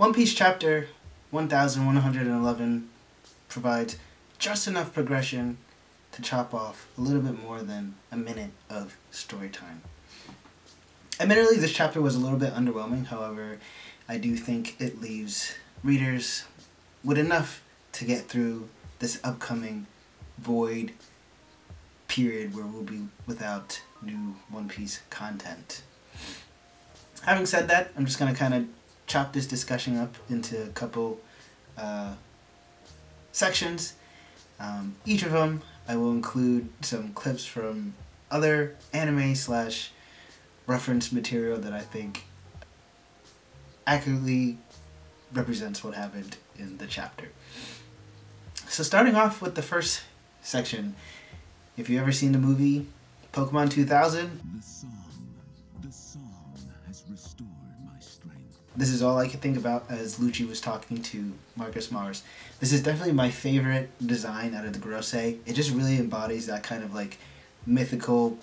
One Piece chapter 1111 provides just enough progression to chop off a little bit more than a minute of story time. Admittedly, this chapter was a little bit underwhelming, however, I do think it leaves readers with enough to get through this upcoming void period where we'll be without new One Piece content. Having said that, I'm just going to kind of chop this discussion up into a couple sections. Each of them I will include some clips from other anime / reference material that I think accurately represents what happened in the chapter. So starting off with the first section, if you've ever seen the movie Pokemon 2000, the song has restored my strength. This is all I could think about as Lucci was talking to Marcus Mars. This is definitely my favorite design out of the Gorosei. It just really embodies that kind of like mythical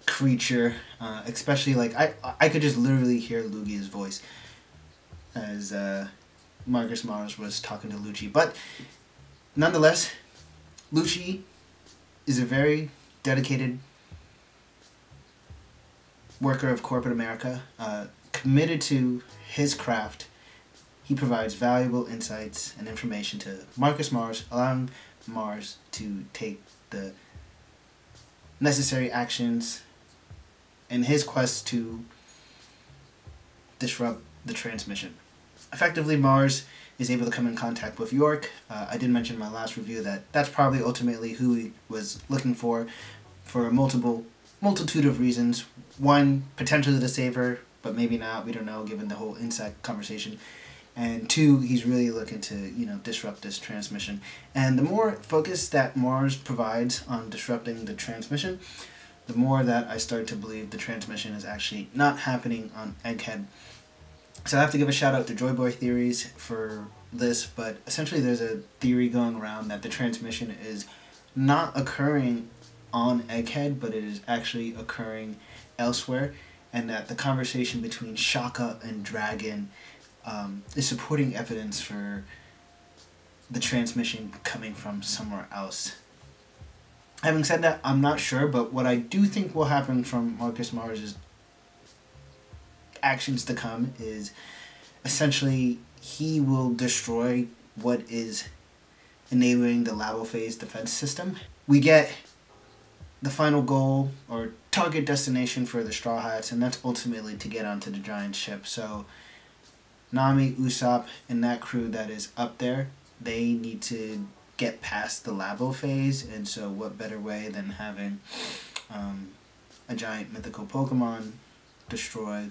creature, especially like I could just literally hear Lugia's voice as Marcus Mars was talking to Lucci. But nonetheless, Lucci is a very dedicated worker of corporate America, committed to his craft. He provides valuable insights and information to Marcus Mars, allowing Mars to take the necessary actions in his quest to disrupt the transmission. Effectively, Mars is able to come in contact with York. I did mention in my last review that that's probably ultimately who he was looking for a multitude of reasons. One, potentially to save her, but maybe not, we don't know, given the whole insect conversation. And two, he's really looking to, disrupt this transmission. And the more focus that Mars provides on disrupting the transmission, the more that I start to believe the transmission is actually not happening on Egghead. So I have to give a shout out to Joy Boy Theories for this, but essentially there's a theory going around that the transmission is not occurring on Egghead, but it is actually occurring elsewhere, and that the conversation between Shaka and Dragon is supporting evidence for the transmission coming from somewhere else. Having said that, I'm not sure, but what I do think will happen from Marcus Mars' actions to come is essentially he will destroy what is enabling the Labo Phase defense system. We get the final goal or target destination for the Straw Hats, and that's ultimately to get onto the giant ship. So Nami, Usopp, and that crew that is up there, they need to get past the Labo Phase, and so what better way than having a giant mythical Pokemon destroy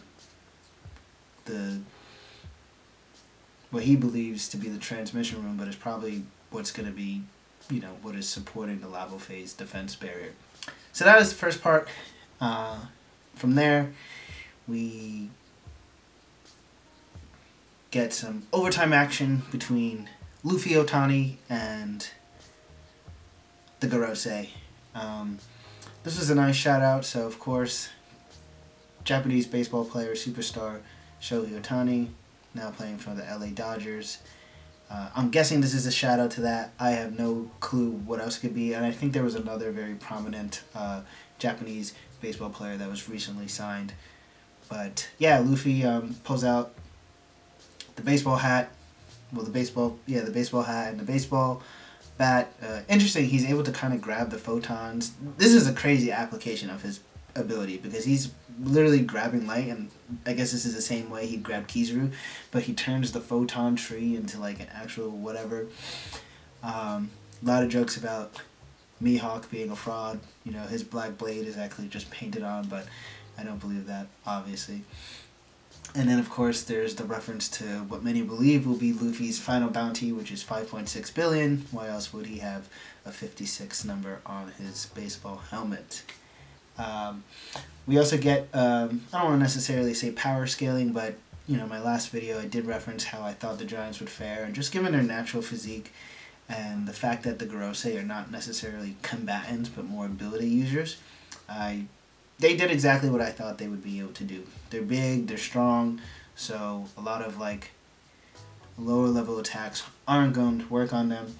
what he believes to be the transmission room, but it's probably what's going to be, what is supporting the Labo Phase defense barrier. So that is the first part. From there, we get some overtime action between Luffy, Ohtani, and the Gorosei. This was a nice shout out, so of course, Japanese baseball player superstar Shohei Ohtani, now playing for the LA Dodgers. I'm guessing this is a shout out to that. I have no clue what else it could be, and I think there was another very prominent Japanese baseball player that was recently signed. But yeah, Luffy pulls out the baseball hat, the baseball hat and the baseball bat. Interesting, he's able to kind of grab the photons. This is a crazy application of his ability because he's literally grabbing light, and I guess this is the same way he grabbed Kizaru, but he turns the photon tree into like an actual whatever. A lot of jokes about Mihawk being a fraud. His black blade is actually just painted on, but I don't believe that, obviously. And then of course there's the reference to what many believe will be Luffy's final bounty, which is 5.6 billion. Why else would he have a 56 number on his baseball helmet? We also get, I don't want to necessarily say power scaling, but my last video I did reference how I thought the Giants would fare, and just given their natural physique and the fact that the Gorosei are not necessarily combatants but more ability users, they did exactly what I thought they would be able to do. They're big, they're strong, So a lot of like lower level attacks aren't going to work on them.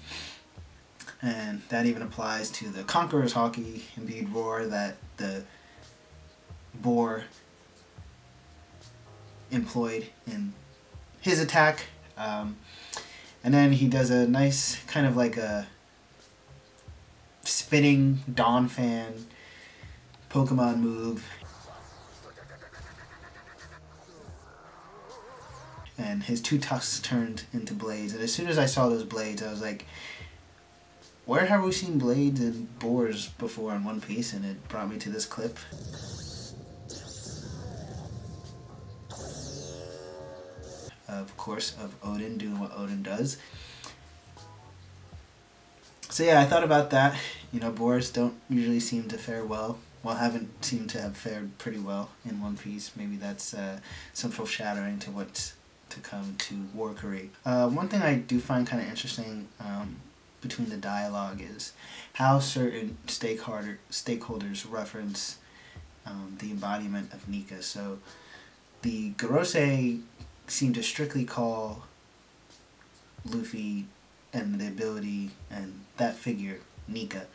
And that even applies to the Conqueror's Haki, indeed roar, that the boar employed in his attack. And then he does a nice kind of like a spinning Dawn Fan Pokemon move. And his two tusks turned into blades. And as soon as I saw those blades, I was like, where have we seen blades and boars before in One Piece? And it brought me to this clip. Of course, of Odin doing what Odin does. So yeah, I thought about that. You know, boars don't usually seem to fare well. Well, haven't seemed to have fared pretty well in One Piece. Maybe that's some foreshadowing to what's to come to Warcury. One thing I do find kind of interesting between the dialogue is how certain stakeholders reference the embodiment of Nika. So the Gorosei seem to strictly call Luffy and the ability and that figure Nika.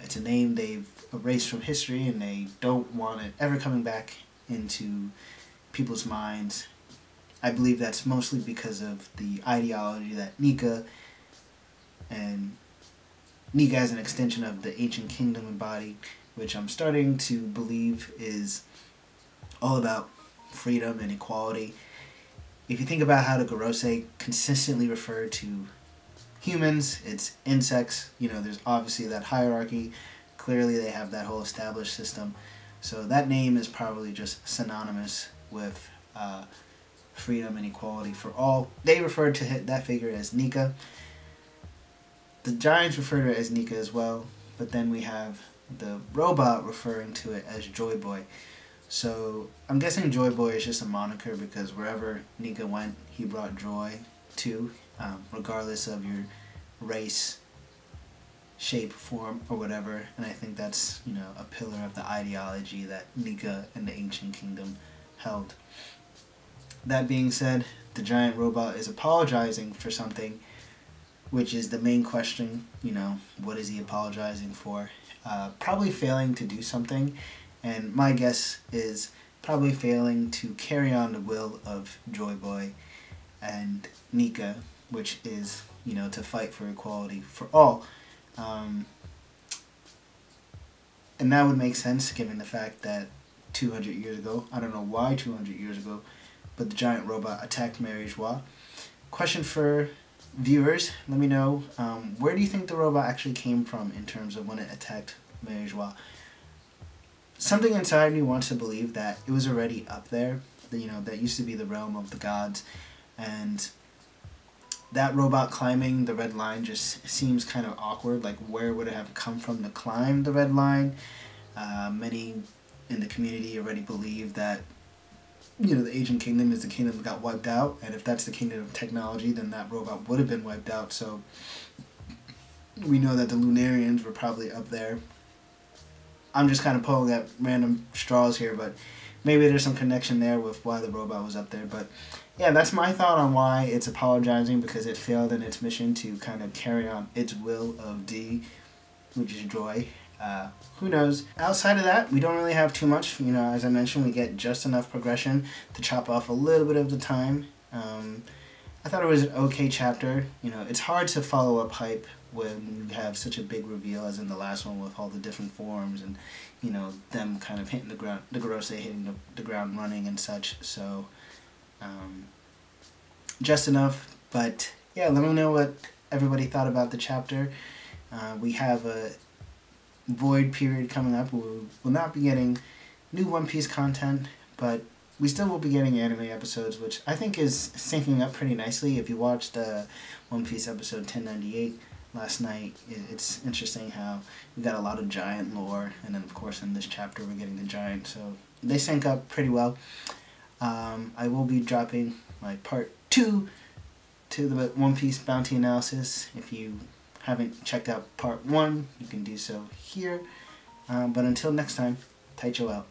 It's a name they've erased from history, and they don't want it ever coming back into people's minds. I believe that's mostly because of the ideology that Nika as an extension of the ancient kingdom embodied, which I'm starting to believe is all about freedom and equality. If you think about how the Gorosei consistently refer to humans, it's insects. You know, there's obviously that hierarchy. Clearly they have that whole established system. So that name is probably just synonymous with freedom and equality for all. They refer to that figure as Nika. The Giants refer to it as Nika as well, but then we have the robot referring to it as Joy Boy. So I'm guessing Joy Boy is just a moniker because wherever Nika went, he brought joy to, regardless of your race, shape, form, or whatever. And I think that's, you know, a pillar of the ideology that Nika and the ancient kingdom held. That being said, the giant robot is apologizing for something, which is the main question. You know, what is he apologizing for? Probably failing to do something, and my guess is probably failing to carry on the will of Joy Boy and Nika, which is, you know, to fight for equality for all. And that would make sense given the fact that 200 years ago, I don't know why 200 years ago, but the giant robot attacked Mary Joie. Question for viewers, let me know, where do you think the robot actually came from in terms of when it attacked Mary Joie? Something inside me wants to believe that it was already up there. You know, that used to be the realm of the gods, and that robot climbing the red line just seems kind of awkward. Like, where would it have come from to climb the red line? Many in the community already believe that, you know, the ancient kingdom is the kingdom that got wiped out, and if that's the kingdom of technology, then that robot would have been wiped out. So we know that the Lunarians were probably up there. I'm just kind of pulling at random straws here, but maybe there's some connection there with why the robot was up there. But yeah, that's my thought on why it's apologizing, because it failed in its mission to kind of carry on its will of D, which is joy. Who knows? Outside of that, we don't really have too much. You know, as I mentioned, we get just enough progression to chop off a little bit of the time. I thought it was an okay chapter. You know, it's hard to follow up hype when you have such a big reveal as in the last one with all the different forms and, you know, them kind of hitting the ground, the Gorosei hitting the ground running and such. So, just enough. But yeah, let me know what everybody thought about the chapter. We have a void period coming up. We will not be getting new One Piece content, but we still will be getting anime episodes, which I think is syncing up pretty nicely. If you watched One Piece episode 1098 last night, it's interesting how we got a lot of giant lore, and then of course in this chapter we're getting the giant, so they sync up pretty well. I will be dropping my part 2 to the One Piece bounty analysis. If you haven't checked out part 1, you can do so here. But until next time, Taicho out.